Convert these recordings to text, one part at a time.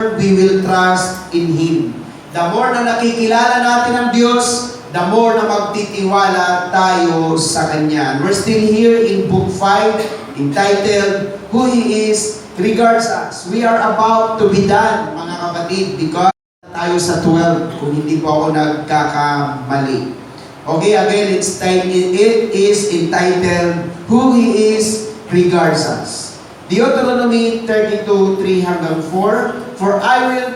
we will trust in Him. The more na nakikilala natin ang Diyos, the more na magtitiwala tayo sa Kanya. We're still here in Book 5, entitled, Who He Is Regards Us. We are about to be done, mga kapatid, because tayo sa 12, kung hindi po ako nagkakamali. Okay, again, it is entitled, Who He Is Regards Us. Deuteronomy 32:3-4, For I will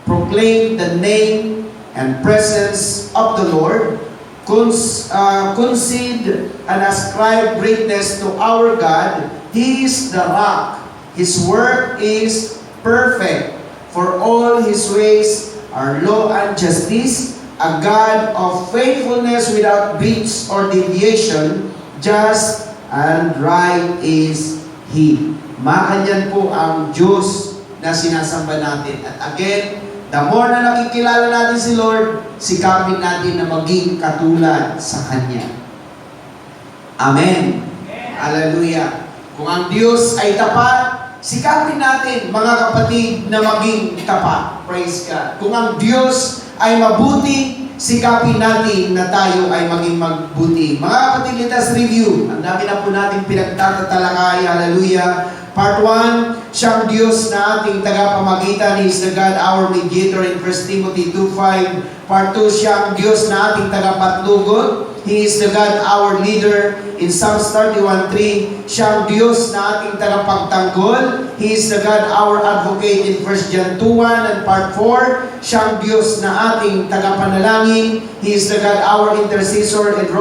proclaim the name and presence of the Lord, concede and ascribe greatness to our God. He is the rock. His work is perfect, for all His ways are law and justice, a God of faithfulness without breach or deviation, just and right is He. Makanyan po ang Diyos na sinasamba natin. At again, the more na nakikilala natin si Lord, sikapin natin na maging katulad sa Kanya. Amen. Hallelujah. Kung ang Diyos ay tapat, sikapin natin, mga kapatid, na maging tapat. Praise God. Kung ang Diyos ay mabuti, sikapin natin na tayo ay maging mabuti. Mga kapatid, let us review. Ang dami na po natin pinagtatatalakay. Hallelujah. Part 1, siyang Diyos na ating tagapamagitan. He is the God, our mediator in 1 Timothy 2:5. Part 2, siyang Diyos na ating tagapatnugot. He is the God, our leader in Psalms 31:3. Siyang Diyos na ating tagapagtanggol. He is the God, our advocate in 1 John 2:1. And part 4, siyang Diyos na ating tagapanalangin. He is the God, our intercessor in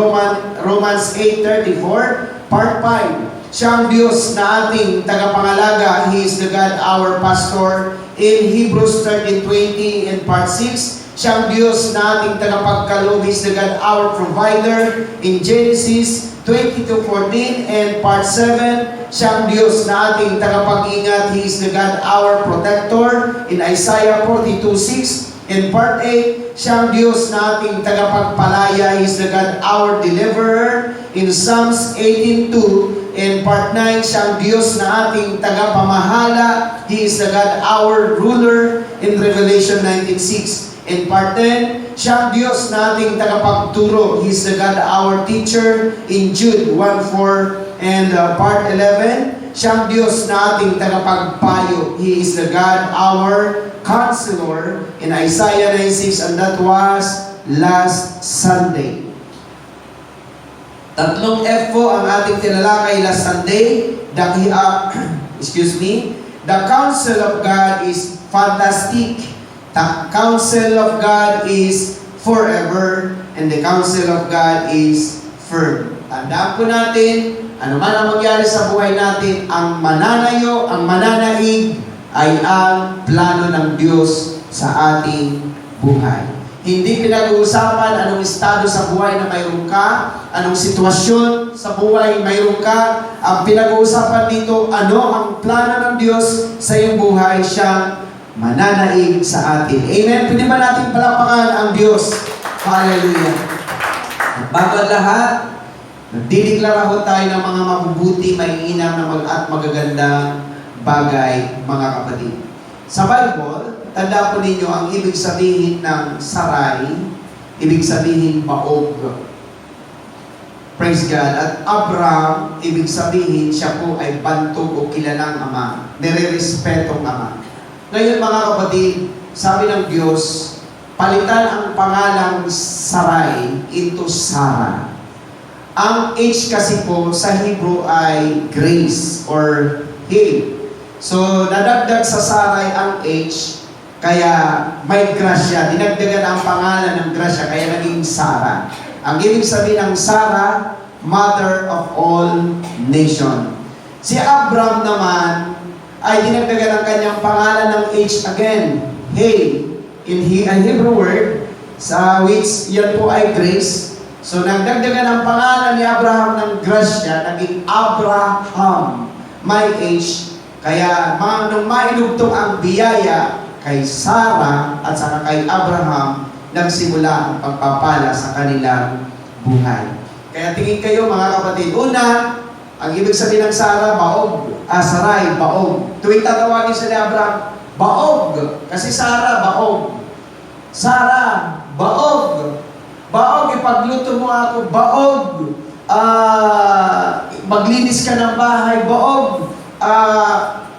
Romans 8:34. Part 5, siyang Diyos na ating tagapangalaga. He is the God, our pastor in Hebrews 13:20. And part 6, siyang Diyos na ating tagapagkaloob. He is the God, our provider in Genesis 22:14. And part 7, siyang Diyos na ating tagapag-ingat. He is the God, our protector in Isaiah 42:6. And part 8, siyang Diyos na ating tagapagpalaya. He is the God, our deliverer in Psalms 18:2. And part 9, siyang Diyos na ating tagapamahala. He is the God, our ruler in Revelation 19:6. And part 10, siyang Diyos na ating tagapagturo. He is the God, our teacher in Jude 1:4. And part 11, siyang Diyos na ating tagapagpayo. He is the God, our counselor in Isaiah 9:6. And that was last Sunday. Tatlong F po ang ating tinalakay last Sunday. The counsel of God is fantastic. The counsel of God is forever. And the counsel of God is firm. Tandaan po natin, ano man ang mangyari sa buhay natin, ang mananayo, ang mananaig, ay ang plano ng Diyos sa ating buhay. Hindi pinag-uusapan anong estado sa buhay na mayroon ka, anong sitwasyon sa buhay mayroon ka. Ang pinag-uusapan dito, ano ang plano ng Diyos sa iyong buhay, siyang mananaig sa atin. Amen? Pwede ba natin palakpakan ang Diyos? Hallelujah. Bago ang lahat, nagdideklara ho tayo ng mga mabubuti, mainam at magagandang bagay, mga kapatid. Sa Bible, tanda po ninyo ang ibig sabihin ng saray, ibig sabihin baog. Praise God. At Abraham, ibig sabihin siya po ay bantog o kilalang ama, nire-respetong ama. Ngayon mga kapatid, sabi ng Diyos, palitan ang pangalang Sarai into Sarah. Ang H kasi po sa Hebrew ay grace or hail. So, nadagdag sa Sarai ang H, kaya may grasya. Dinagdagan ang pangalan ng grasya, kaya naging Sarah. Ang ibig sabihin ng Sarah, mother of all nation. Si Abraham naman, ay dinagdagan ang kanyang pangalan ng H again, hail. In Hebrew word, sa which yan po ay grace. So, nagdagdagan ang pangalan ni Abraham ng grasya, naging Abraham, may H. Kaya nung mainugtong ang biyaya kay Sarah at saka kay Abraham, nagsimula ang pagpapala sa kanilang buhay. Kaya tingin kayo mga kapatid, una, ang ibig sabihin ng Sarah, baog. Sarai, baog. Tuwing tatawagin siya ni Abraham, Baog. Kasi Sarah, baog. Sarah, baog. Baog, ipagluto mo ako. Baog. Maglinis ka ng bahay. Baog.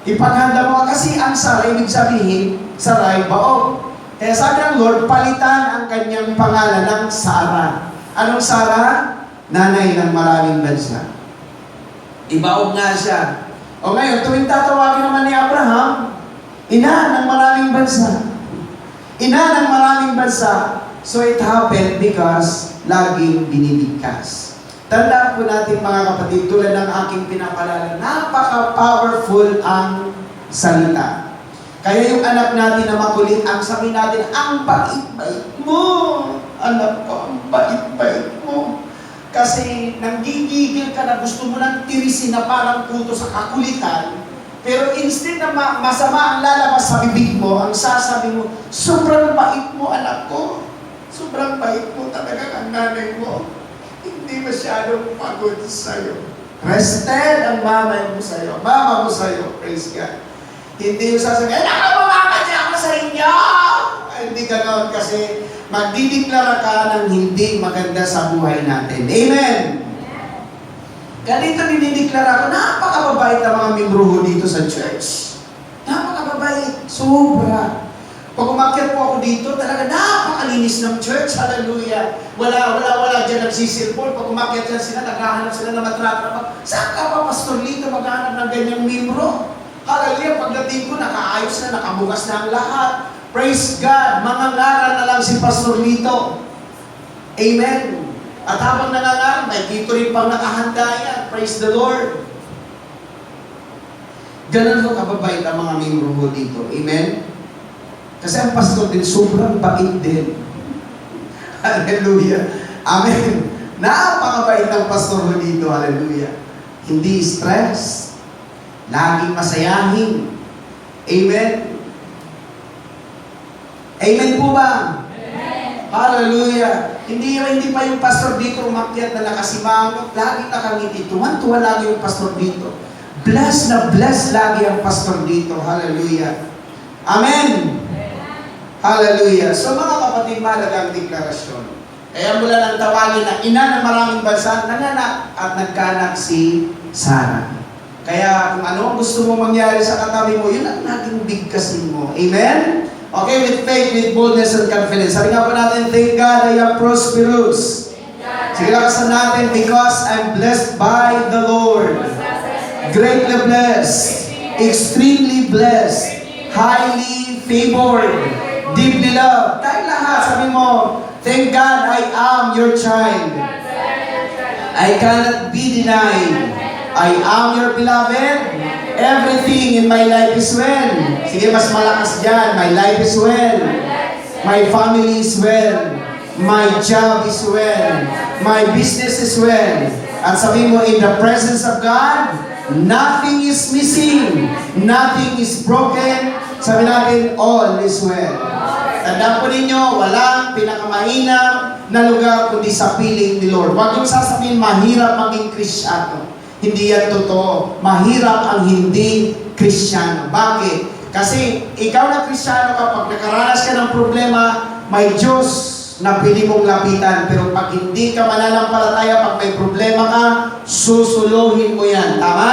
Ipaghanda mo. Kasi ang Sarah, ibig sabihin, Sarai, baog. Kaya sabi ng Lord, palitan ang kanyang pangalan ng Sarah. Anong Sarah? Nanay ng maraming bansa. Ibaog nga siya. O ngayon, tuwing tatawagin naman ni Abraham, ina ng maraming bansa. Ina ng maraming bansa. So it happened because laging binibigkas. Tandaan po natin mga kapatid, tulad ng aking pinapalala, napaka-powerful ang salita. Kaya yung anak natin na makulit, ang sabi natin, ang bait-bait mo. Anak ko, ang bait-bait mo. Kasi nanggigigil ka na gusto mo nang tirisin na parang puto sa kakulitan, pero instead na masama ang lalabas sa bibig mo, ang sasabi mo, sobrang bait mo anak ko. Sobrang bait mo talaga ang nanay mo. Hindi masyadong pagod sa'yo. Rested ang mama mo sa'yo. Mama mo sa'yo. Praise God. Hindi yung sasabihin, nakapamamadya ako sa inyo! Ay, hindi ganoon kasi magdideklara ka ng hindi maganda sa buhay natin. Amen! Ganito dinideklara ko, napakababait ang mga membro dito sa church. Napakababait. Sobra. Pag umakyat po ako dito, talaga napakalinis ng church. Hallelujah. Wala dyan nagsisilpon. Pag umakyat dyan sila, naghahanap sila ng matratrapa. Saan ka pa, Pastor Lito, maghahanap ng ganyang membro? Hallelujah. Pagdating ko, nakaayos na, nakabukas na ang lahat. Praise God. Mangangaral na lang si Pastor Lito. Amen. At habang nangangaral, may dito rin pang nakahanda yan. Praise the Lord. Ganun ko kababait ang mga membro dito. Amen. Kasi ang pastor din, sobrang bait din. Hallelujah. Amen. Napakabait ng pastor dito. Hallelujah. Hindi stress. Laging masayahin. Amen. Amen po ba? Amen. Hallelujah. Hindi pa yung pastor dito umakyat na nakasimangot. Laging nakangiti. Tuwan-tuwa lagi yung pastor dito. Bless na bless lagi ang pastor dito. Hallelujah. Amen. Hallelujah. So mga kapatid, mahalagang deklarasyon. Kaya mula nang tawagin na ina ng maraming bansa, nanganak at nagkanak si Sarah. Kaya kung ano ang gusto mo mangyari sa katabi mo, yun ang naging bigkasin mo. Amen? Okay, with faith, with boldness and confidence. Sabi nga po natin, thank God I am prosperous. Sige lakasan natin, because I'm blessed by the Lord. Greatly blessed. Extremely blessed. Highly favored. Deeply loved. Tayo lahat, sabi mo, thank God I am your child. I cannot be denied. I am your beloved. Everything in my life is well. Sige, mas malakas dyan. My life is well. My family is well. My job is well. My business is well. At sabi mo, in the presence of God, nothing is missing. Nothing is broken. Sabi natin, all is well. Tandaan po ninyo, walang pinakamahina na lugar kundi sa piling ni Lord. Huwag yung sasabihin, mahirap maging Kristyano. Hindi yan totoo. Mahirap ang hindi Kristyano. Bakit? Kasi ikaw na Kristyano, kapag nakaranas ka ng problema, may Diyos na pili mong lapitan. Pero pag hindi ka mananampalataya, pag may problema ka, susuluhin mo yan. Tama?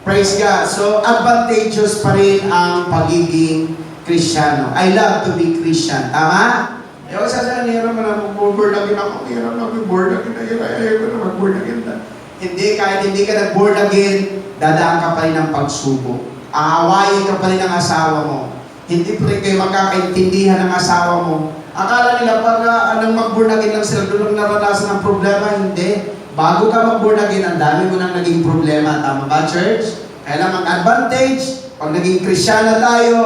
Praise God. So, advantageous pa rin ang pagiging Kristyano. I love to be Christian. Tama? Ewan sa saan, hirap na mag-born again ako. Hirap na mag-born again. Ayaw ko na mag-born again. Hindi, kahit hindi ka nag-born again, dadaan ka pa rin ng pagsubok. Aawayin ka pa rin ng asawa mo. Hindi pa rin kayo magkakaintindihan ng asawa mo. Akala nila pag anong mag-born again lang sila, doon naranasan ng problema. Hindi. Bago ka mag-born again, ang dami mo nang naging problema. Tama ba, church? Kaya lang ang-advantage, pag naging Kristyano tayo,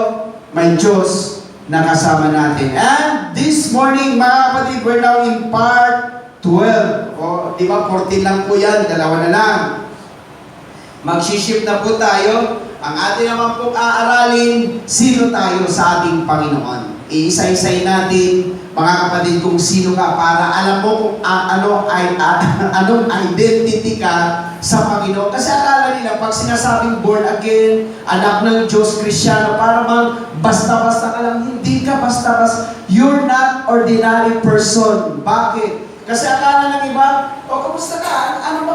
may Diyos na kasama natin. And this morning, mga kapatid, we're now in part 12. O, di ba, 14 lang po yan, dalawa na lang. Mag-shift na po tayo. Ang atin naman pong aaralin, sino tayo sa ating Panginoon. Iisa-isay natin mga kapatid, kung sino ka para alam mo kung anong identity ka sa Panginoon. Kasi akala nila, pag sinasabing born again, anak ng Diyos, Kristiyano, para bang basta-basta ka lang. Hindi ka basta-basta. You're not ordinary person. Bakit? Kasi akala ng iba, kamusta ka? Ano mo?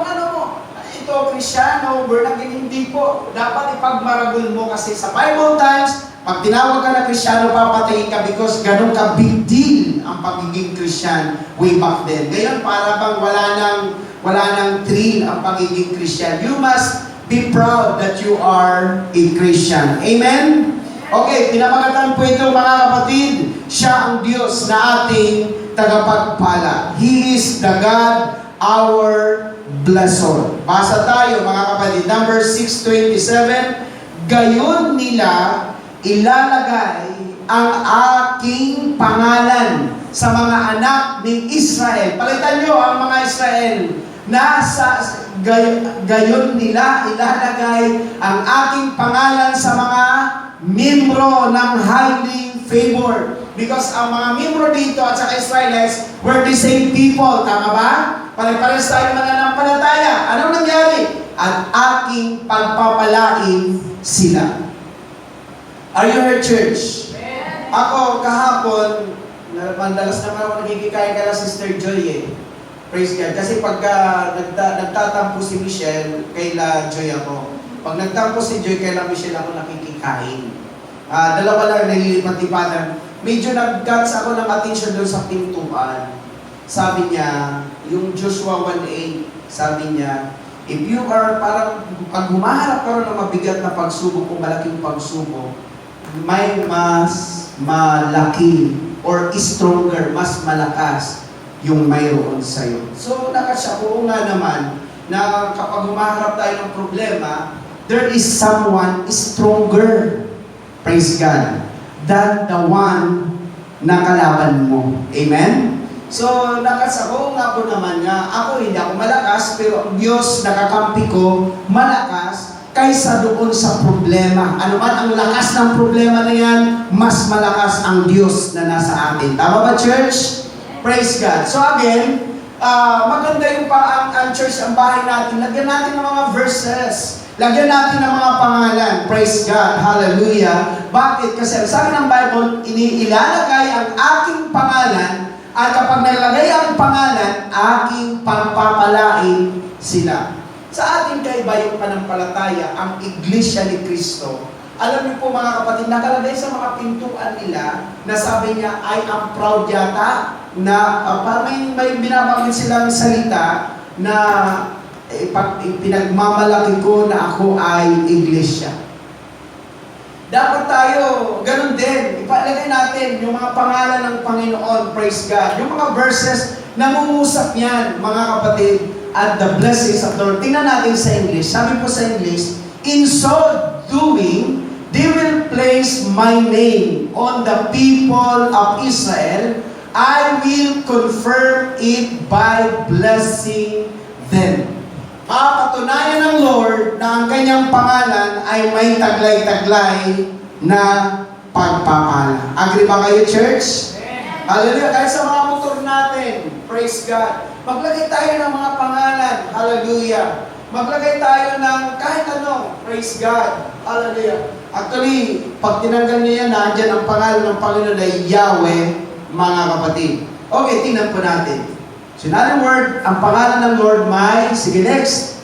Ito, Kristiyano, born again, hindi po. Dapat ipagmaragol mo kasi sa Bible times, pag tinawag ka na Kristiyano, papatayin ka because ganun ka big deal ang pagiging Christian way back then. Ngayon, para bang wala nang thrill ang pagiging Christian. You must be proud that you are a Christian. Amen? Okay, pinamagatan po ito mga kapatid. Siya ang Diyos na ating tagapagpala. He is the God, our blessor. Basa tayo mga kapatid. Number 6:27. Gayon nila ilalagay ang aking pangalan sa mga anak ng Israel. Palitan nyo ang mga Israel. Gayon nila ilalagay ang aking pangalan sa mga membro ng highly favored. Because ang mga membro dito at saka Israelites were the same people. Tama ba? Pare-pares tayo mananampalataya. Anong nangyari? At aking pagpapalain sila. Are you here, church? Ako, kahapon, madalas naman ako nagkikikain ka na Sister Joy eh. Praise God. Kasi pagka nagtatampo si Michelle, kaila Joy ako. Pag nagtampo si Joy, kaila Michelle ako nakikikain. Dalawa lang nililipat-lipatan. Medyo nag-guts ako ng attention doon sa pintuan. Sabi niya, yung Joshua 1:8, sabi niya, if you are parang, pag humaharap ka rin ng mabigat na pagsubok o malaking pagsubok, may mas malaki or stronger, mas malakas yung mayroon sa'yo. So, nakasya ko nga naman na kapag humaharap tayo ng problema, there is someone stronger, praise God, than the one na kalaban mo. Amen? So, nakasako nga po naman nga, ako hindi ako malakas, pero ang Diyos nakakampi ko, malakas, kaysa doon sa problema. Ano man ang lakas ng problema na yan, mas malakas ang Diyos na nasa atin. Tama ba, church? Praise God. So again, maganda yung ang church, ang bahay natin. Lagyan natin ng mga verses. Lagyan natin ng mga pangalan. Praise God. Hallelujah. Bakit? Kasi sabi ng Bible, inilalagay ang aking pangalan at kapag nalagay ang pangalan, aking pagpapalain sila. Sa ating kaiba yung panampalataya, ang Iglesia ni Cristo, alam niyo po mga kapatid, nakalagay sa mga pintuan nila na sabi niya, I am proud yata, na parang may binabanggit silang salita na pinagmamalaki ko na ako ay Iglesia. Dapat tayo, ganun din, ipalagay natin yung mga pangalan ng Panginoon, praise God. Yung mga verses, nangungusap yan, mga kapatid, at the blessings of the Lord. Tingnan natin sa English. Sabi po sa English, in so doing, they will place my name on the people of Israel. I will confirm it by blessing them. Patunayan ng Lord na ang kanyang pangalan ay may taglay-taglay na pagpapala. Agree ba kayo, church? Hallelujah. Kahit sa mga motor natin, praise God. Maglagay tayo ng mga pangalan. Hallelujah. Maglagay tayo ng kahit ano. Praise God. Hallelujah. Actually, pag tinanggal niya yan, nandyan ang pangalan ng Panginoon ay Yahweh, mga kapatid. Okay, tingnan po natin. So, in other word, ang pangalan ng Lord may, sige next,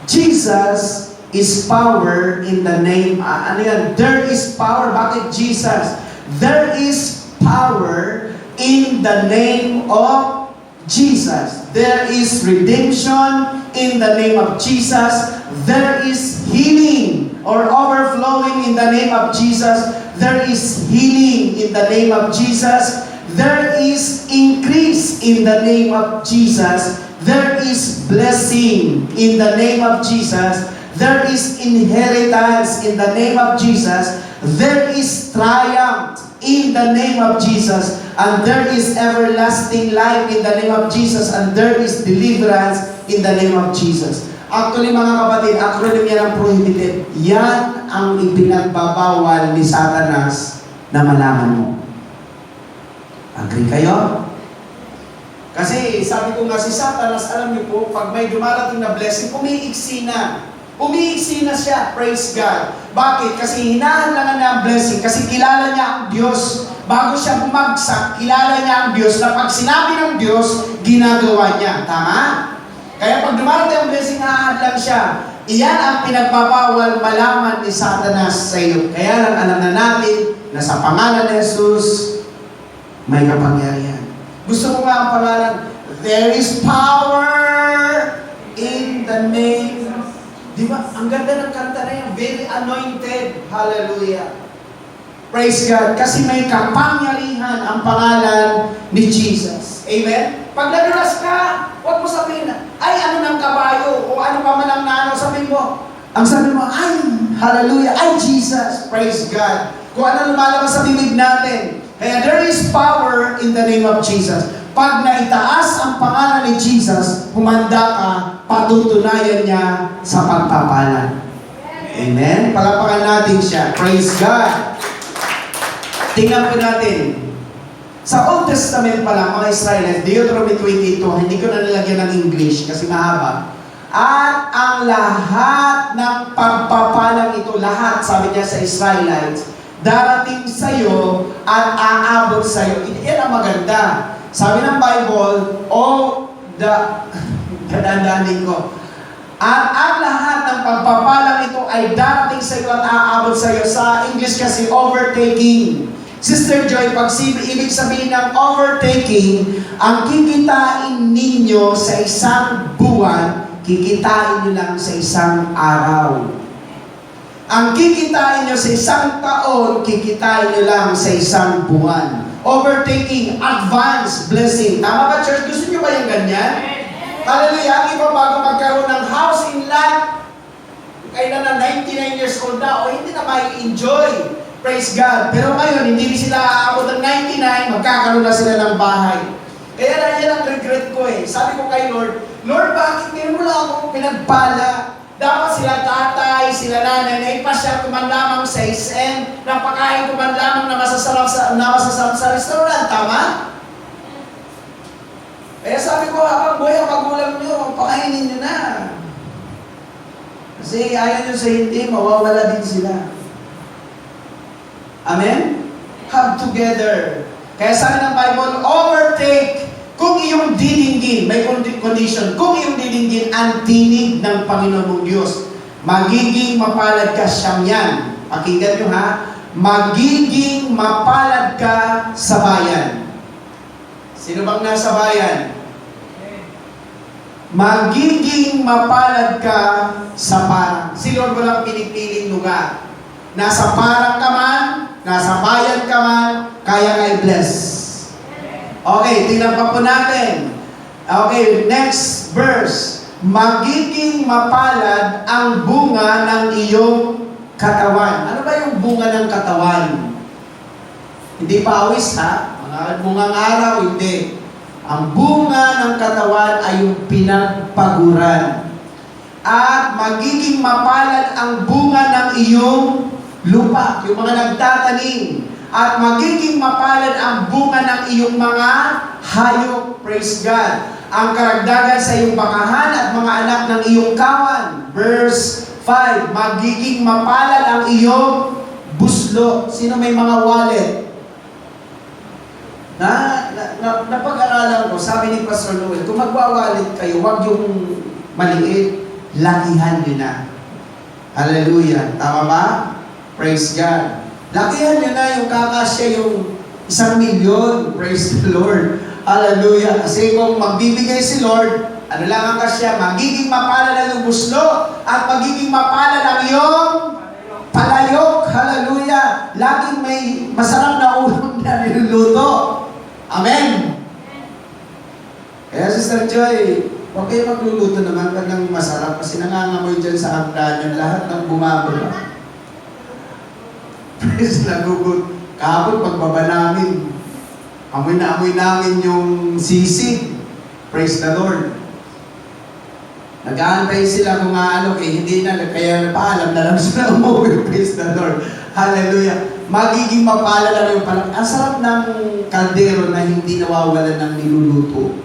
Jesus is power in the name, ano yan? There is power. Bakit Jesus? There is power in the name of Jesus. There is redemption in the name of Jesus. There is healing or overflowing in the name of Jesus. There is healing in the name of Jesus. There is increase in the name of Jesus. There is blessing in the name of Jesus. There is inheritance in the name of Jesus. There is triumph in the name of Jesus. And there is everlasting life in the name of Jesus. And there is deliverance in the name of Jesus. Actually, mga kapatid, acronym yan ang prohibited. Yan ang ipinagbabawal ni Satanas na malaman mo. Agree kayo? Kasi sabi ko nga si Satanas, alam niyo po, pag may dumarating na blessing, umiiksi na. Umiiksi na siya, praise God. Bakit? Kasi hinahalangan niya ang blessing, kasi kilala niya ang Diyos. Bago siya bumagsak, kilala niya ang Diyos na pag sinabi ng Diyos, ginagawa niya. Tama? Kaya pag dumarating ang blessing, hahadlang siya. Iyan ang pinagpapawal malaman ni Satanas sa iyo. Kaya lang alam na natin na sa pangalan ni Jesus, may kapangyarihan. Gusto ko nga ang pangalan, there is power in the name. Di ba? Ang ganda ng kanta na yan. Very anointed. Hallelujah. Praise God. Kasi may kapangyarihan ang pangalan ni Jesus. Amen? Pag nadulas ka, huwag mo sabihin na, ay ano ng kabayo, o ano pa man ang naano, sabihin mo. Ang sabi mo, ay, hallelujah, ay Jesus. Praise God. Kung ano lumalabas sa bibig natin. Kaya there is power in the name of Jesus. Pag naitaas ang pangalan ni Jesus, humanda ka, patutunayan niya sa pagpapala. Amen? Palapakan natin siya. Praise God. Tingnan po natin. Sa Old Testament pa lang, mga Israelites, Deuteronomy 22, hindi ko na nilagyan ng English kasi mahaba. At ang lahat ng pagpapalang ito, lahat, sabi niya sa Israelites, darating sa iyo at aabot sa iyo. Yan ang maganda. Sabi ng Bible, dadandaanin ko. At ang lahat ng pagpapalang ito ay darating sa iyo at aabot sa iyo. Sa English kasi, overtaking. Sister Joy, pag ibig sabihin ng overtaking, ang kikitain ninyo sa isang buwan, kikitain nyo lang sa isang araw. Ang kikitain nyo sa isang taon, kikitain nyo lang sa isang buwan. Overtaking, advance, blessing. Tama ba, church? Gusto nyo ba yung ganyan? Hallelujah. Ang iba bago magkaroon ng house in lot, kailan na 99 years old na, o hindi na mai-enjoy. Praise God. Pero ngayon, hindi sila aabot ng 99, magkakaroon na sila ng bahay. Kaya na yan ang regret ko eh. Sabi ko kay Lord, Lord, bakit meron mo lang akong pinagpala? Dapat sila tatay, sila nanay, naipasya ko man lamang sa SM, napakain ko man lamang na masasarap sa restaurant. Tama? Kaya sabi ko, habang buhay ang magulang nyo, pakainin nyo na. Kasi ayaw nyo sa hindi, mawawala din sila. Amen? Come together. Kaya sabi ng Bible, overtake. Kung iyong didinggin, may condition, kung iyong didinggin ang tinig ng Panginoon mong Diyos, magiging mapalad ka siyang yan. Pakinggan nyo ha. Magiging mapalad ka sa bayan. Sino bang nasa bayan? Magiging mapalad ka sa parang. Si Lord walang pinipiling lugar. Nasa parang ka man, nasa bayan ka man, kaya kay bless. Okay, tingnan pa po natin. Okay, next verse. Magiging mapalad ang bunga ng iyong katawan. Ano ba yung bunga ng katawan? Hindi pawis ha? Mga bungang araw, hindi. Ang bunga ng katawan ay yung pinagpaguran. At magiging mapalad ang bunga ng iyong lupa, yung mga nagtatanim. At magiging mapalad ang bunga ng iyong mga hayop. Praise God. Ang karagdagan sa iyong bakahan at mga anak ng iyong kawan. Verse 5. Magiging mapalad ang iyong buslo. Sino may mga wallet? Napag-aralan ko, sabi ni Pastor Noel, kung magwawalit kayo, huwag yung maliit, lakihan nyo na. Hallelujah. Tama ba? Praise God. Lakihan nyo na yung kakasya yung 1,000,000. Praise the Lord. Hallelujah. Kasi kung magbibigay si Lord, ano lang ang kasya? Magiging mapalad ang iyong buslo at magiging mapalad ang iyong palayok. Hallelujah. Laging may masarap na ulam na niluluto. Amen. Kaya Sister Joy, huwag kayo magluluto naman pag ng masarap kasi nangangamoy dyan sa hagdan yung lahat ng bumababa. Praise na gugut. Kahapon pagbaba namin, amoy na amoy namin yung sisig. Praise the Lord. Nag-aantay sila kung ano, hindi na, kaya paalam na lang sila umuwi. Praise the Lord. Hallelujah. magiging mapalala na yung parang, ang sarap ng kaldero na hindi nawawalan ng niluluto.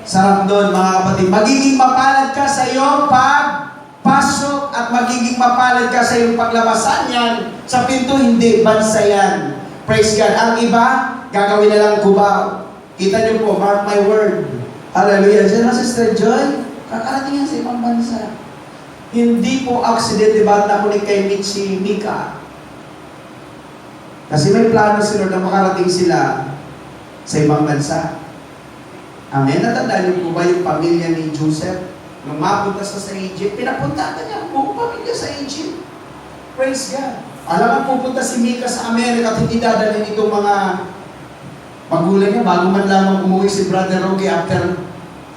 Sarap doon, mga kapatid. Magiging mapalad ka sa iyong pagpasok at magiging mapalad ka sa iyong paglabasan yan. Sa pinto, hindi. Bansa yan. Praise God. Ang iba, gagawin na lang kubaw. Kita niyo po, mark my word. Hallelujah. Diyan na, Sister Joy, kakarating yan sa ibang bansa. Hindi po accident, diba? Nakunik kay si Mika. Kasi may plano si Lord na makarating sila sa ibang bansa. Amen. Natandaan niyo po ba yung pamilya ni Joseph? Nung mapunta sa Egypt, pinapunta ka niya ang buong pamilya sa Egypt. Praise God. Alam mo, pupunta si Mika sa Amerika at hindi dadalhin itong mga magulang niya bago man lamang umuwi si Brother Roque after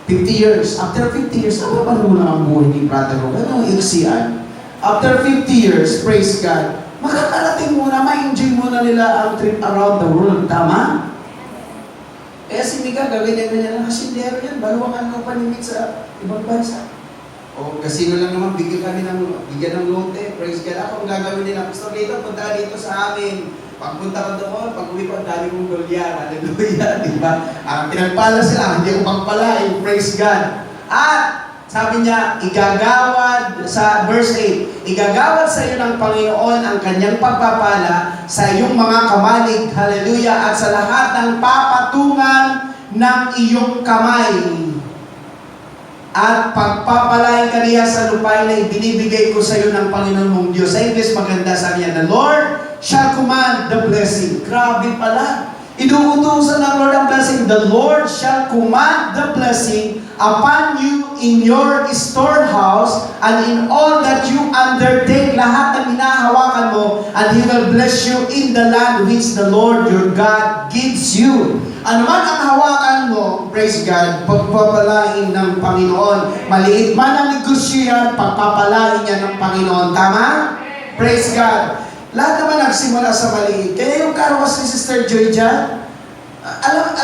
50 years. After 50 years, ano ba naman ang buhay ni Brother Roque? Ano ang iksian? After 50 years, praise God, makakarating muna, ma-enjoy muna nila ang trip around the world. Tama? Eh si Mika, gawin niya lang, kasindero yan, baluwangan ko panimit sa ibang bansa. O kasino lang naman, bigyan ng lote, praise God. Ako ang gagawin nila, gusto dito, punta dito sa amin. Pagpunta ko doon, pag-uwi ko, dali mong dolyar, hallelujah, di ba? Pinagpala sila, hindi ako pagpalain, praise God. At sabi niya, igagawad, sa verse 8, igagawad sa iyo ng Panginoon ang kanyang pagpapala sa iyong mga kamalig, hallelujah, at sa lahat ng papatungan ng iyong kamay. At pagpapalain ka niya sa lupain na ibinibigay ko sa iyo ng Panginoon mong Diyos. Sa English, maganda, sabi niya, the Lord shall command the blessing. Grabe pala. Inuutusan ng Lord ang blessing. The Lord shall command the blessing upon you in your storehouse and in all that you undertake, lahat ng hinahawakan mo, and He will bless you in the land which the Lord your God gives you. Ano man ang hawakan mo, praise God, pagpapalain ng Panginoon. Maliit man ang negosyo yan, pagpapalain yan ng Panginoon. Tama? Praise God. Lahat naman nagsimula sa maliit. Kaya yung karawas ni Sister Joy dyan, alam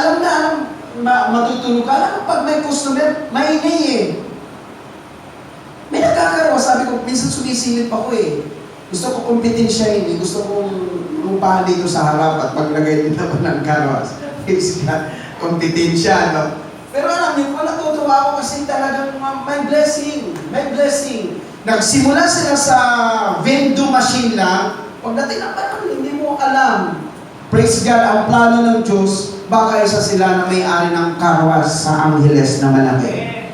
matutulog ka. Alam, pag may customer, maingay eh. May nagkakarawas. Sabi ko, minsan sumisilip ako eh. Gusto ko kompetensyahin eh. Gusto kong lumpahan dito sa harap at paglagay din naman ng karawas. Praise God. Kompetensya, no? Pero alam niyo, natutuwa ako kasi talagang may blessing. May blessing. Nagsimula sila sa vending machine lang. Pagdating ng panahon, hindi mo alam. Praise God, ang plano ng Diyos, baka isa sila na may-ari ng karwas sa Angeles na malaki.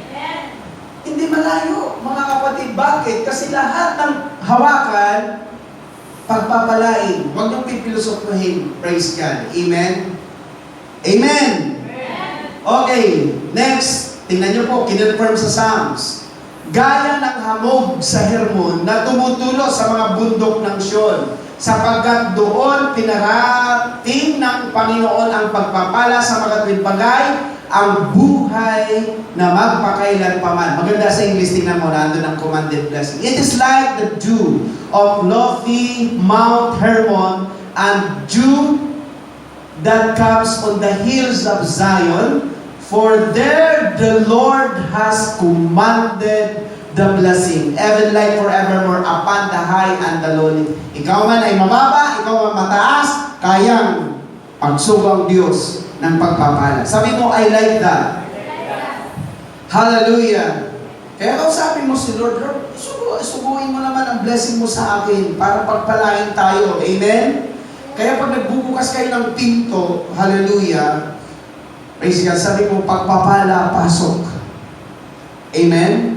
Hindi malayo, mga kapatid. Bakit? Kasi lahat ng hawakan, pagpapalain. Huwag niyong pipilosopuhin. Praise God. Amen? Amen? Okay, next. Tingnan niyo po, kinonfirm sa Psalms. Gaya ng hamog sa Hermon na tumutulo sa mga bundok ng Sion, sapagkat doon pinarating ng Panginoon ang pagpapala sa mga tuwid bagay, ang buhay na magpakailanpaman. Maganda sa English, tingnan mo, nandun ang commanded blessing. It is like the dew of lofty Mount Hermon and dew that comes on the hills of Zion, for there the Lord has commanded the blessing, even like forevermore, upon the high and the lowly. Ikaw man ay mababa, ikaw man mataas, kayang pagsugo ang Diyos ng pagpapala. Sabi mo, I like that. Hallelujah. Kaya kausapin mo si Lord, Lord, isuguin mo naman ang blessing mo sa akin para pagpalain tayo. Amen? Kaya pag nagbubukas kayo ng pinto, hallelujah, praise God, sabi mo, pagpapala, pasok. Amen?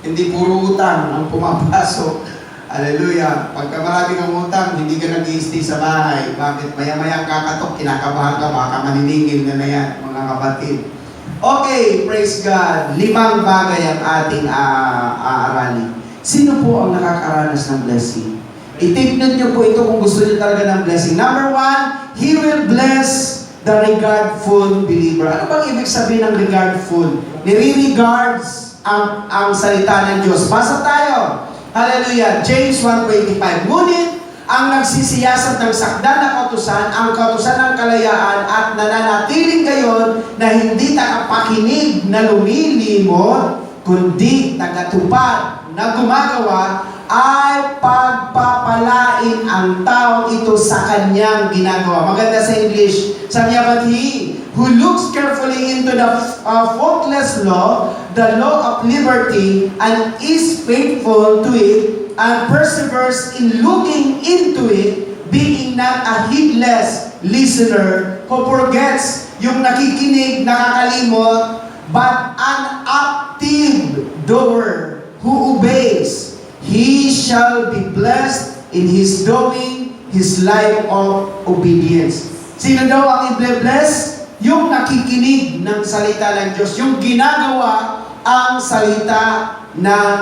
Hindi puro utang ang pumapasok. Hallelujah. Pagka marami kang utang, hindi ka nag-i-stay sa bahay. Bakit? Maya-maya kakatok, kinakabahan ka, baka maniningil na yan, mga kapatid. Okay, praise God. 5 bagay ang ating aaralin. Sino po ang nakakaranas ng blessing? I-take niyo po ito kung gusto niyo talaga ng blessing. Number 1, He will bless the regardful believer. Ano bang ibig sabihin ng regardful? Nire-regards ang salita ng Diyos. Basa tayo. Hallelujah. James 1:25. Ngunit ang nagsisiyasat ng sakdal na kautusan, ang kautusan ng kalayaan at nananatiling gayon na hindi tagapakinig na lumilimot, kundi tagatupad na gumagawa, ay pagpapalain ang taong ito sa kanyang ginagawa. Maganda sa English. Sabi niya, but he who looks carefully into the faultless law, the law of liberty, and is faithful to it, and perseveres in looking into it, being not a heedless listener who forgets yung nakikinig, nakakalimot, but an active doer who obeys. He shall be blessed in his doing his life of obedience. Sino daw ang i-bless? Yung nakikinig ng salita ng Diyos, yung ginagawa ang salita ng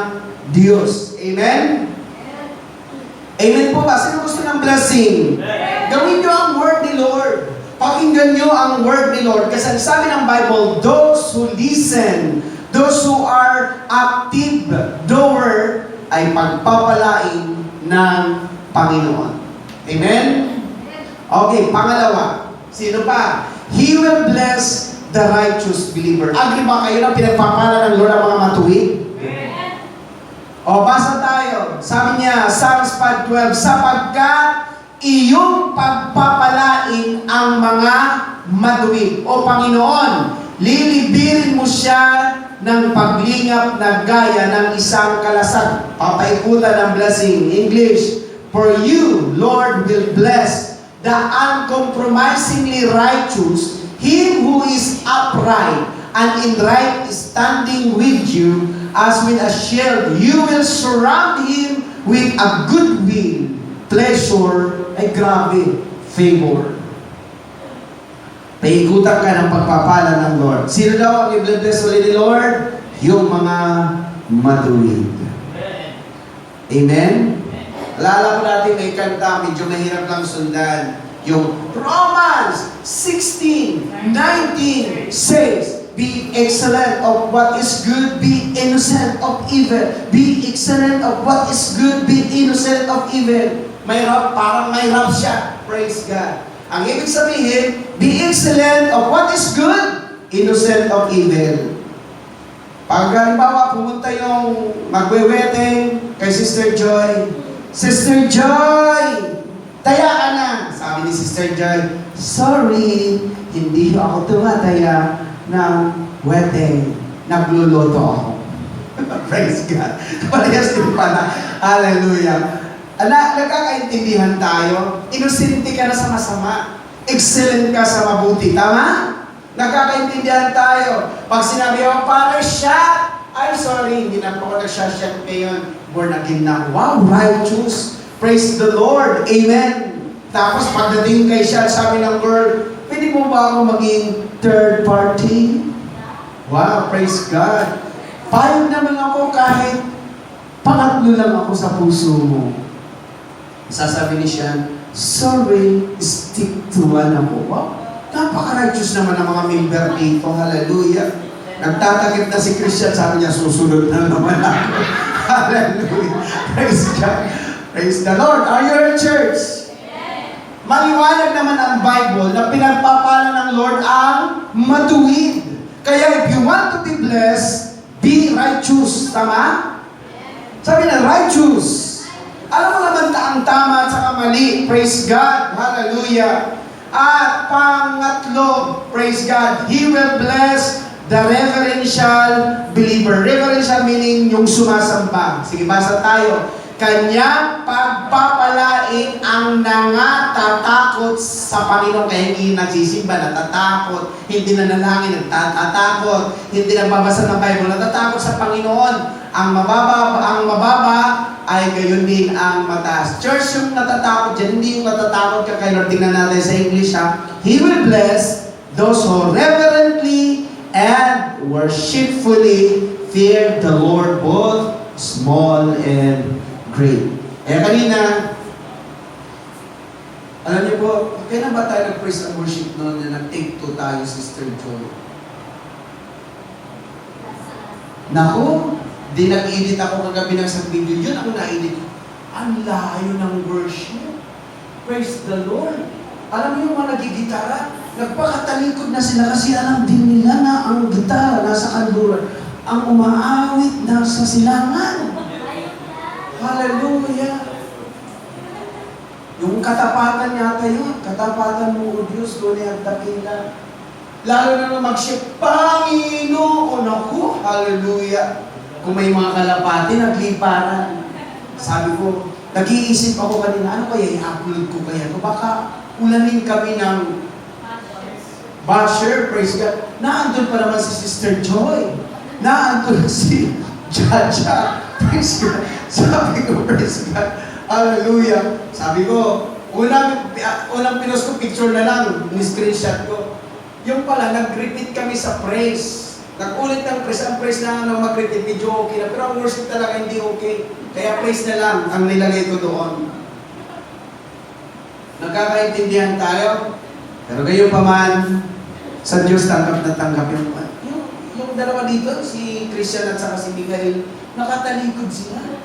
Diyos. Amen? Amen po ba? Sino gusto ng blessing? Gawin nyo ang word ni Lord. Pakinggan nyo ang word ni Lord. Kasi sabi ng Bible, those who listen, those who are active doer, ay pagpapalain ng Panginoon. Amen? Okay, pangalawa. Sino pa? He will bless the righteous believer. Agree ba kayo na pinagpapala ng Lord ang mga matuwid? O, basa tayo. Sabi niya, Psalms 5:12, sapagkat iyong pagpapalain ang mga matuwid. O Panginoon, lilibirin mo siya ng paglingap na gaya ng isang kalasag. Papaikutan ng blessing. English, for you, Lord, will bless the uncompromisingly righteous, him who is upright and in right standing with you, as with a shield. You will surround him with a good will, pleasure, ay grabe, favor. Paikutan ka ng pagpapala ng Lord. Sino daw ang i-bless ulit ni Lord? Yung mga matuwid. Amen? Alala ko natin may kanta, medyo mahirap lang sundan. Yung Romans 16:19 says, be excellent of what is good, be innocent of evil. Be excellent of what is good, be innocent of evil. Mahirap, parang mahirap siya. Praise God. Ang ibig sabihin, be excellent of what is good, innocent of evil. Pag halimbawa, pumunta yung magwe-wedding kay Sister Joy. Sister Joy, taya ka na. Sabi ni Sister Joy, sorry, hindi ako tumataya ng wedding. Nagluluto ako. Praise God. Parehas din pala. Hallelujah. Nagkakaintindihan tayo. Inosente ka na sa masama. Excellent ka sa mabuti. Tama? Nagkakaintindihan tayo. Pag sinabi ako, pare, shot! Ay, sorry, hindi na po ako nag-shot ngayon. Born again na. Wow, righteous. Praise the Lord. Amen. Tapos pagdating kay shot, sabi ng girl, pwede mo ba ako maging third party? Wow, praise God. Payag naman ako kahit pangatlo lang ako sa puso mo. Sasabi ni siya, sorry, stick to one ako. Wow, napaka-righteous naman ang mga member dito. Hallelujah. Nagtatakip na si Christian, sabi niya, susunod na naman ako. Hallelujah. Praise God. Praise the Lord. Are you in church? Maliwanag naman ang Bible na pinagpapala ng Lord ang matuwid. Kaya if you want to be blessed, be righteous. Tama? Sabi na, righteous. Alam mo naman ang tama at saka mali. Praise God. Hallelujah. At pangatlo, praise God, He will bless the reverential believer. Reverential meaning yung sumasamba. Sige, basa tayo. Kanyang pagpapalain ang nangatatakot sa Panginoon. Kaya hindi nagsisimba, natatakot. Hindi nanalangin, natatakot. Hindi nagbabasa ng Bible, natatakot sa Panginoon. Ang mababa ay gayon din ang mataas. Church, yung natatakot dyan, hindi yung natatakot ka kay Lord. Tingnan natin sa English, ha? He will bless those who reverently and worshipfully fear the Lord, both small and great. Kaya kanina, alam niyo po, kailan ba tayo nag-praise and worship noon na nag-take two tayo, Sister Joy? Naku, di nag-edit ako kagabi ng isang video. Yun ako na-edit. Ang layo ng worship. Praise the Lord. Alam niyo yung mga nagigitara, nagpakatalikod na sila kasi alam din nila na ang gitara nasa kanluran. Ang umaawit nasa silangan. Hallelujah. Yung katapatan yata yun. Katapatan mo, O Diyos, doon ay ang dakila. Lalo na nung mag-shift, Panginoon ako. Hallelujah. Kung may mga kalapati, nagliparan. Sabi ko, nag-iisip ako kanina, ano kaya i-upload ko kaya? Baka ulanin kami ng basher, praise God. Naandun pa naman si Sister Joy. Naandun si Jaja. Praise God. Sabi ko, praise God. Hallelujah. Sabi ko, unang pinost ko, picture na lang, ni-screenshot ko. Yung pala, nag-repeat kami sa praise. Nag-ulit ng praise. Ang praise na nang mag-repeat, medyo okay na. Pero ang worship talaga hindi okay. Kaya praise na lang ang nilagay ko doon. Nagkakaintindihan tayo. Pero gayon pa man, sa Diyos tanggap na tanggap yung dalawa dito, si Christian at saka si Miguel, nakatalikod sila.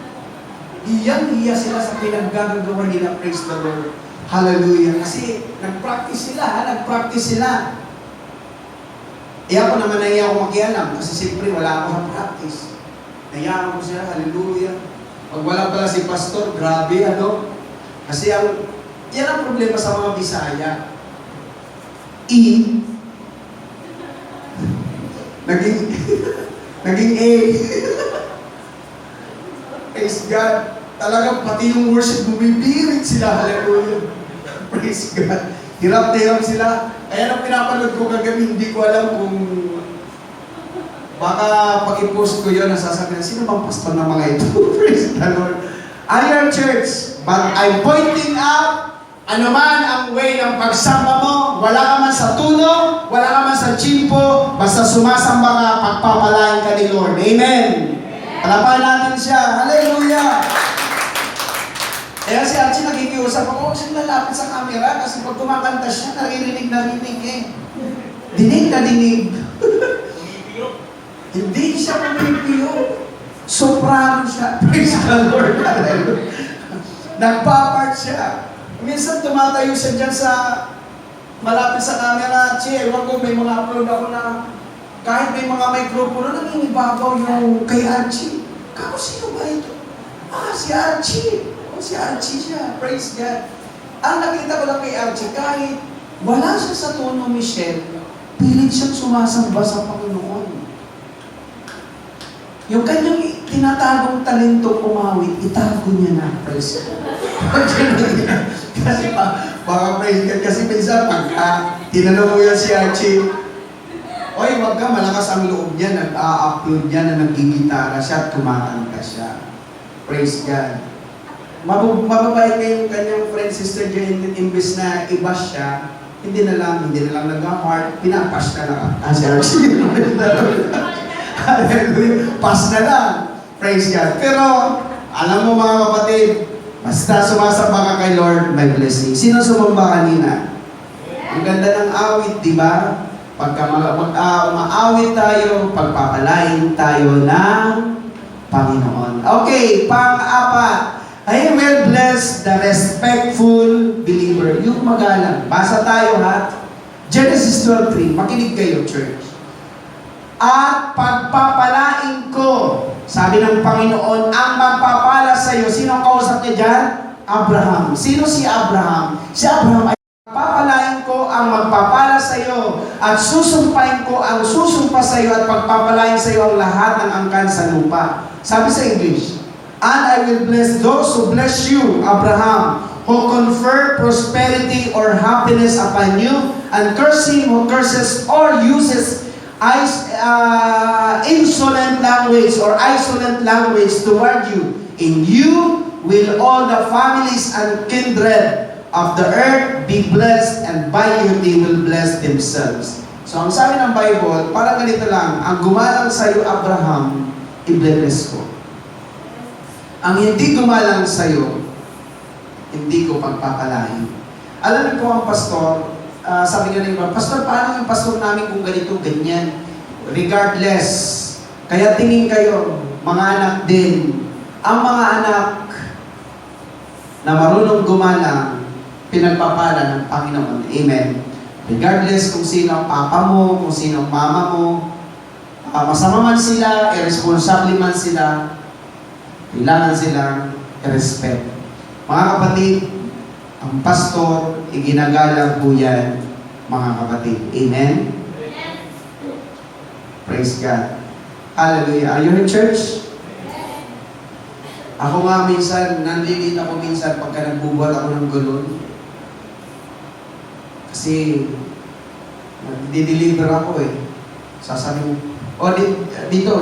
Hiyang-hiya sila sa pinaggagawa nila, praise the Lord. Hallelujah. Kasi nag-practice sila. Ako naman nahiya ako makialam kasi siyempre wala ako sa practice. Nahiya ko sila, hallelujah. Pag wala pala si pastor, grabe Kasi yan ang problema sa mga Bisaya. Naging A. Praise God. Talagang pati yung worship, bumibirit sila. Hallelujah. Praise God. Hirap na hirap sila. Kaya nang pinapanood ko kagabi, hindi ko alam kung baka pag i-post ko yun, nasasabihin, sino bang pastor ng mga ito? Praise the Lord. I'm your church, but I'm pointing out, ano man ang way ng pagsamba mo, wala ka man sa tuno, wala ka man sa chimpo, basta sumasamba ka, pagpapalain ka ni Lord. Amen. Palapahan natin siya. Hallelujah! Kaya si Archie nakikiusap ako, huwag siyang lalapit sa camera kasi pag kumakanta siya, naririnig eh. Dinig na dinig. Hindi siya pumipiyo. Soprano siya. Praise the Lord. Nagpapart siya. Minsan tumatayo siya dyan sa malapit sa camera. Ewan ko, may mga upload ako na kahit may mga microphone na nangingibabaw yung kay Archie. Kako, sino ba ito? Si Archie. Si Archie siya. Praise God. Ang nakita ko lang kay Archie, kahit wala siya sa tono, Michelle, pilit siyang sumasamba sa Panginoon. Yung kanyang tinatagong talento umawit, itago niya na. Praise God. Kasi baka praise God. Kasi minsan, pagka tinanong mo yan si Archie, oy, wag ka, malakas ang loob niya, nag-a-upload niya na nag-gigitara siya at kumakanta siya. Praise God. Mababait na yung kanyang friend, Sister Jane, imbes na i-bash siya, hindi na lang nag-heart, pinapash na lang. Si Archie. Hallelujah. Pass na lang. Praise God. Pero, alam mo mga kapatid, basta sumasamba ka kay Lord, may blessing. Sino sumamba kanina? Ang ganda ng awit, di ba? Pagka maawit tayo, pagpapalain tayo ng Panginoon. Okay, pang-apat. I will bless the respectful believer. Yung magalang. Basa tayo ha. Genesis 12:3. Makinig kayo, church. At pagpapalain ko, sabi ng Panginoon, ang magpapala sa iyo. Sino ang kausap niya dyan? Abraham. Sino si Abraham? Si Abraham ay pagpapalain ko ang magpapala sa iyo at susumpain ko ang susumpa sa iyo at pagpapalain sa iyo ang lahat ng angkan sa lupa. Sabi sa English, and I will bless those who bless you, Abraham, who confer prosperity or happiness upon you, and curse him who curses or uses insolent language or insolent language toward you. In you will all the families and kindred of the earth be blessed, and by you they will bless themselves. So ang sabi ng Bible, parang ganito lang, ang gumalang sa iyo, Abraham, i-bless ko. Ang hindi gumalang sa iyo, hindi ko pagpapalain. Alam niyo po ang pastor, sabi nga nila, Pastor, paano yung pastor namin kung ganito, ganyan? Regardless, kaya tingin kayo, mga anak din, ang mga anak na marunong gumalang, pinagpapala ng Panginoon. Amen. Regardless kung sino ang papa mo, kung sino ang mama mo, masama man sila, irresponsible man sila, kailangan silang respect. Mga kapatid, ang pastor, iginagalang po yan, mga kapatid. Amen? Praise God. Hallelujah. Are you in church? Ako nga minsan, nanlilit ako minsan pagka nagbubuhat ako ng gulon. Kasi, nagdi-deliver ako eh. Sasabi mo, dito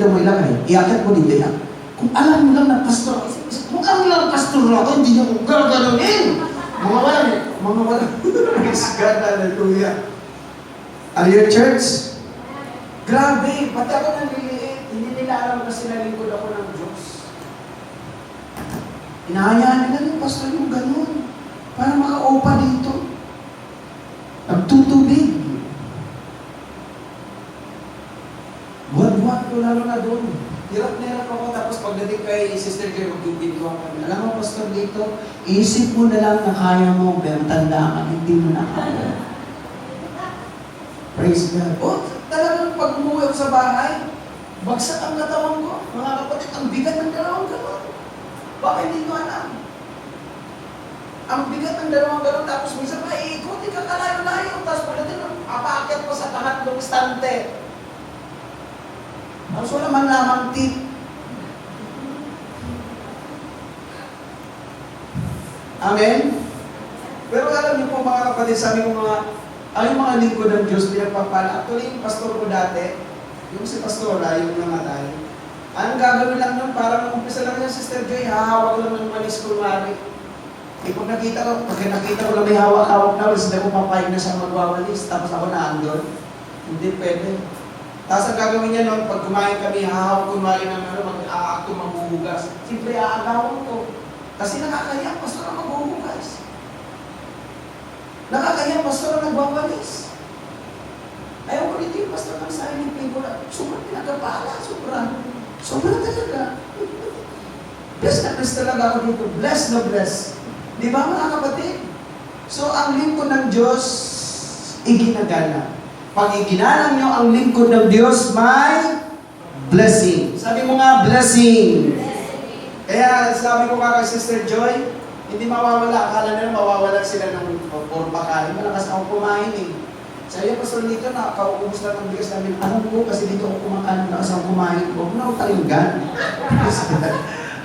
mo ilagay. Iakit mo dito yan. Kung alam mo lang na pastor, kung alam mo lang pastor ako, hindi niyo kung gaganonin. Mga wala. Praise God, hallelujah. Are you in church? Grabe, pati ako nanliliit. Hindi nila alam kasi nalingkod ako ng Diyos. Inahayaan nila yung pastor yung ganun. Para maka-opa dito. Nagtutubig. Buwan-buwan ko lalo na doon. Hirap ako. Tapos pagdating kay Sister Joy, magpipintuan kami. Alam mo, pastor dito, isip mo na lang na kaya mo, pero tanda ka, hindi mo na kaya. Praise God. Talagang pag umuwi ako sa bahay, bagsak ang katawan ko. Mga kapatid, ang bigat ng dalawang galon. Baka hindi ko alam. Ang bigat ng dalawang galon, tapos minsan maiikutin ka kalayo-layo. Tapos pagdating, apaakyat ko sa pangatlong stante. Tapos wala man lamang tip. Amen? Pero alam niyo po mga kapatid, sabi ko ang mga lingkod ng Diyos, pinagpapala. Actually, yung pastor ko dati, yung si Pastora, yung namatay, anong gagawin lang nun? Parang umpisa lang niya, Sister Joy, hahawak lang ng manis kunwari. Pag nakita ko lang may hawak-hawak na, hindi ko papayag na siya magwawalis, tapos ako naandun. Hindi pwede. Tapos ang gagawin niya noon, pag kumain kami, hahawak kunwari ng mag-aakto maghuhugas. Siyempre, aagawan ko. Kasi nakakaya, pastor ang maghuhugas. Nakakaya, pastor ang nagwawalis. Ayaw ko dito yung pastor ng silent people. Sobrang pinagkapala, sobrang talaga. Bless na bless talaga ako dito. Bless na bless. Di ba mga kapatid? So, ang lingkod ng Diyos, iginagala. Pag iginalang nyo ang lingkod ng Diyos, may blessing. Sabi mo nga, blessing. Kaya sabi ko kay Sister Joy, hindi mawawala. Akala nila mawawala sila ng pakain. Malakas akong kumain eh. Sabi ko, pastor dito, nakakaubos na ng bigas namin. Alam ko kasi dito ako kumakain, malakas akong kumain. Huwag na ako talinggan.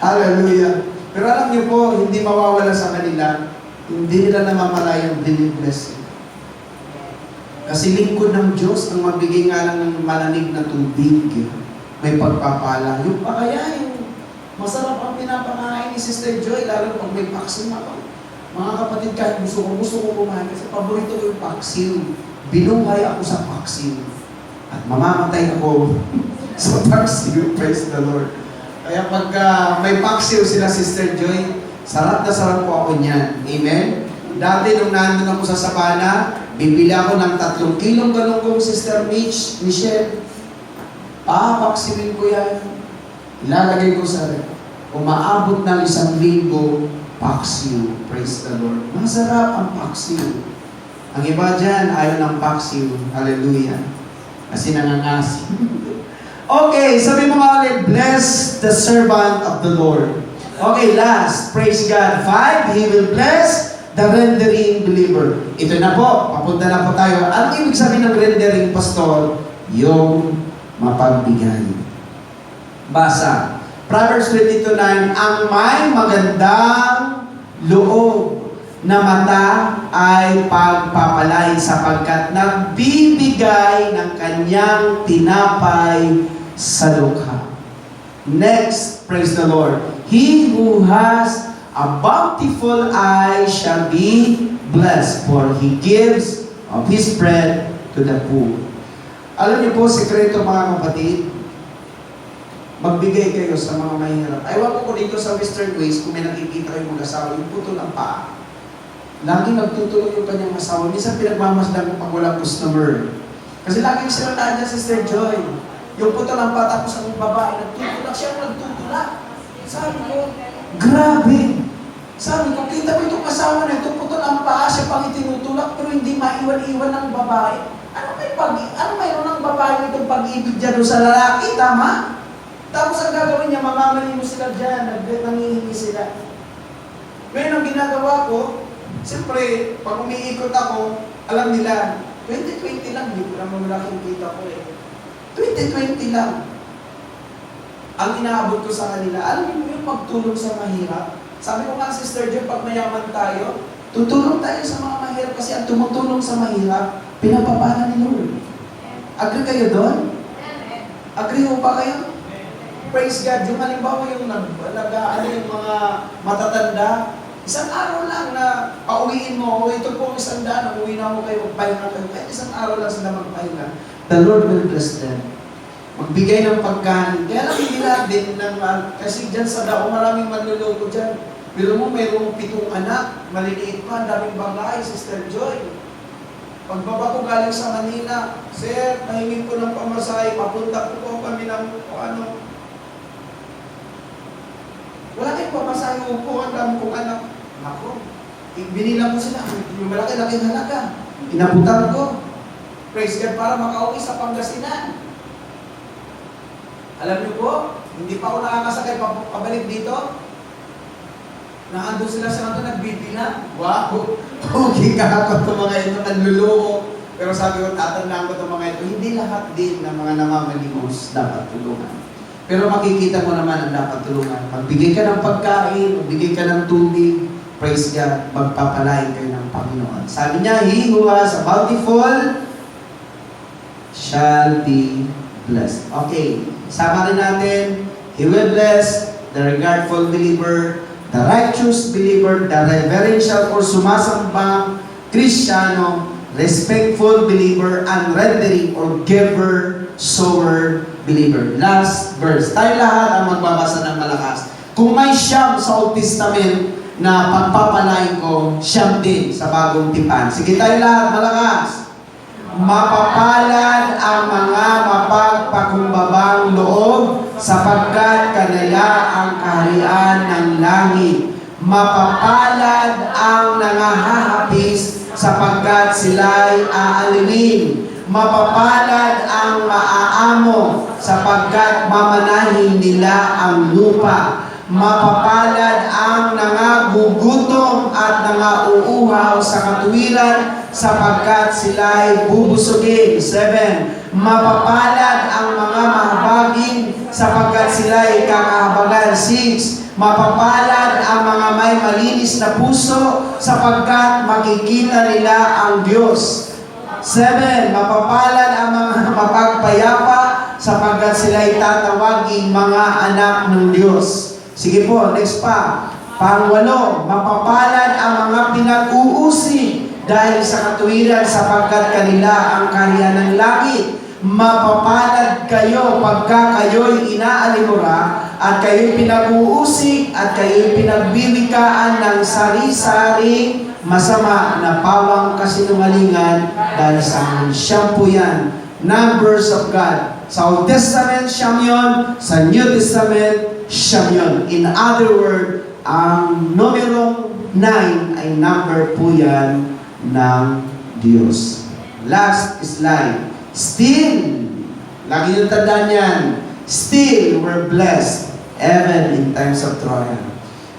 Hallelujah. Pero alam niyo po, hindi mawawala sa kanila. Hindi nila namamalayang divine blessing. Kasi lingkod ng Diyos ang mabigay nga lang ng malanig na tubig. May pagpapala. Yung pakayain. Masarap ang pinapakain ni Sister Joy, lalo pag may paksiw ako. Mga kapatid, kahit gusto ko kumain kasi paborito ko yung paksiw. Binuhay ako sa paksiw. At mamamatay ako sa paksiw. Praise the Lord. Kaya pagka may paksiw sila Sister Joy, sarap na sarap po ako niyan. Amen? Dati nung nandun ako sa Sabana, bibili ako ng 3 kilong galunggong Sister Michelle. Papaksiwin ko yan. Ilalagay ko sa rep. Umaabot ng 1,000 paksiw. Praise the Lord. Masarap ang paksiw. Ang iba dyan, ayaw ng paksiw. Hallelujah. Kasi nangangasim. Okay, sabi mo nga ulit, bless the servant of the Lord. Okay, last. Praise God. 5, He will bless the rendering believer. Ito na po. Papunta na po tayo. Ano ibig sabihin ng rendering, pastor? Yung mapagbigay. Basa. Proverbs 22:9, ang may magandang loob na mata ay pagpapalain sapagkat nagbibigay ng kanyang tinapay sa lukha. Next, praise the Lord. He who has a bountiful eye shall be blessed, for he gives of his bread to the poor. Alam niyo po, sekreto mga kapatid, magbigay kayo sa mga mahirap. Aywan ko dito sa Western Ways, kung may nakikita kayong mag-asawa, yung putol ang paa. Lagi nagtutulog yung kanyang asawa. Minsan pinagmamasdan ko pag walang customer. Kasi lagi sila nandiyan, Sister Joy. Yung putol ang paa, tapos ang babae, nagtutulak siya, nagtutulak. Sabi ko, grabe. Sabi ko, kita mo itong asawa na ito, putol ang paa, siya pang itinutulak, pero hindi maiwan-iwan ng babae. Ano mayroon ng babae itong pag-ibig dyan sa lalaki, tama? Tapos ang gagawin niya, mamamali mo sila dyan, nangihingi sila. Ngayon ang ginagawa ko, siyempre, pag umiikot ako, alam nila, 2020 lang, hindi ko naman malaking kita ko eh. 2020 lang. Ang inaabot ko sa kanila, alam mo yung magtulong sa mahirap? Sabi ko nga, Sister Joy, pag mayaman tayo, tutulong tayo sa mga mahirap kasi ang tumutulong sa mahirap, pinapapala ni Lord. Agree kayo doon? Agree ho ba kayo? Praise God. Yung halimbawa yung yung mga matatanda, isang araw lang na pauwiin mo, ito po isang daan, uwi na ako kayo, magpahinga kayo. Kahit isang araw lang sila magpahinga. The Lord will bless them. Magbigay ng pagkain. Kaya lang hindi natin kasi dyan sa dao, maraming manluloko dyan. Pero mo, mayroong 7 anak, maliliit pa, daming bagay, Sister Joy. Pagbaba ko galing sa Manila, Sir, mahingin ko ng pamasahe, papunta ko po kami ng ano. Wala kayong pamasahe, upo, ang dami kong anak. Ako, binila ko sila, yung malaki-laking halaga. Inabutan ko. Praise God, para makauwi sa Pangasinan. Alam niyo po, hindi pa ako nakakasakay pabalik dito. Naandun sila sa ito, nagbibilang. Wow! Okay ka ako itong mga ito, nanluloko. Pero sabi ko, tatandaan ko itong mga ito, hindi lahat din ng mga namamalimos dapat tulungan. Pero makikita mo naman ang dapat tulungan. Magbigay ka ng pagkain, magbigay ka ng tubig, praise God, magpapalain kayo ng Panginoon. Sabi niya, He who has a bountiful shall be blessed. Okay, sama rin natin, He will bless the regardful believer, the righteous believer, the reverential or sumasambang Kristiyano, respectful believer, unrendering or giver, sower believer. Last verse. Tayo lahat ang magbabasa ng malakas. Kung may siyam sa Old Testament na pagpapalain ko, siyam din sa Bagong Tipan. Sige tayo lahat, malakas. Mapapalad ang mga mapagpakumbabang loob sapagkat kanila ang kaharian ng langit. Mapapalad ang nangahahapis sapagkat sila'y aalinin. Mapapalad ang maaamo sapagkat mamanahin nila ang lupa. Mapapalad ang nangagugutom at nangauuhaw sa katuwiran sapagkat sila'y bubusugin. 7. Mapapalad ang mga mahabagin sapagkat sila'y kakahabagan. 6. Mapapalad ang mga may malinis na puso sapagkat makikita nila ang Diyos. 7. Mapapalad ang mga mapagpayapa sapagkat sila'y tatawaging mga anak ng Diyos. Sige po, next pa. Pang-8, mapapalad ang mga pinag-uusi dahil sa katuwiran sapagkat kanila ang kaharian ng langit. Mapapalad kayo pagka kayo'y inaalimura at kayo'y pinag-uusig at kayo'y pinagbibikaan ng sari-saring masama na pawang kasinungalingan dahil sa amin. Siyam po yan. Numbers of God. Sa Old Testament, siyam yun. Sa New Testament, siyam yun. In other words, ang numerong 9 ay number po yan ng Diyos. Last slide. Still, lagi yung tandaan yan, still we're blessed even in times of trial.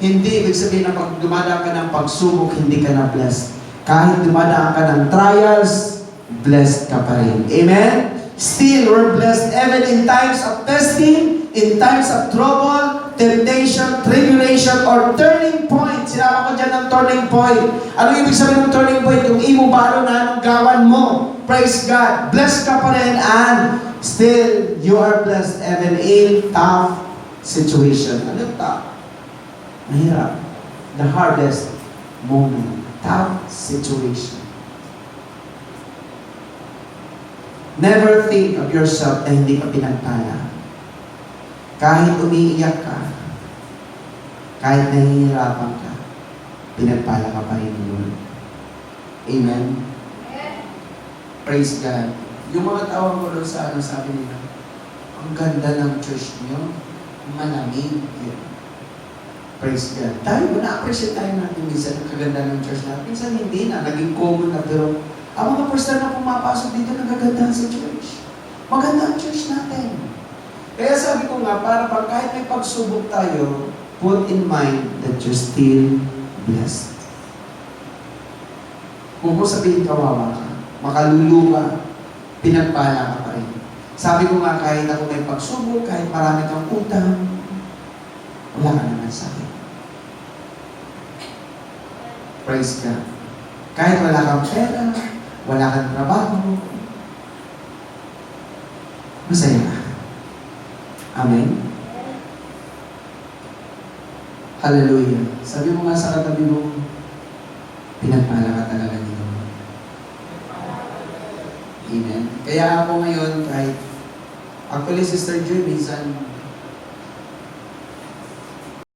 Hindi ibig sabihin na pag dumadaan ka ng pagsubok, hindi ka na blessed. Kahit dumadaan ka ng trials, blessed ka pa rin. Amen? Still, we're blessed even in times of testing, in times of trouble, temptation, tribulation, or turning point. Sinama ko dyan ng turning point. Ano ibig sabihin ng turning point? Yung imo balo na anong gawan mo. Praise God. Blessed ka pa rin and still, you are blessed even in tough situation. Ano tough? Mahirap. The hardest moment. Tough situation. Never think of yourself na hindi ka pinagpala. Kahit umiiyak ka, kahit nahihirapan ka, pinagpala ka pa rin ng Lord. Amen? Praise God. Yung mga tawag ko doon sa sabi nila, ang ganda ng church niyo, malamig. Praise God. Tayo, na-appreciate tayo natin minsan ang kaganda ng church natin. Minsan hindi na, naging common na, pero ang mga pastor na pumapasok dito, nagaganda sa church. Maganda ang church natin. Kaya sabi ko nga, para pag kahit may pagsubok tayo, put in mind that you're still blessed. Kung mo sabihin kawawa ka, makalulu ka, pinagpala ka pa rin. Sabi ko nga, kahit ako may pagsubok, kahit marami kang utang, wala ka naman sa akin. Praise God. Kahit wala kang pera, wala kang trabaho, masaya ka. Amen? Hallelujah. Sabi mo nga sa katabi mo, pinagpala ka talaga ni Lord. Amen. Kaya ako ngayon, kahit actually, Sister Joy, minsan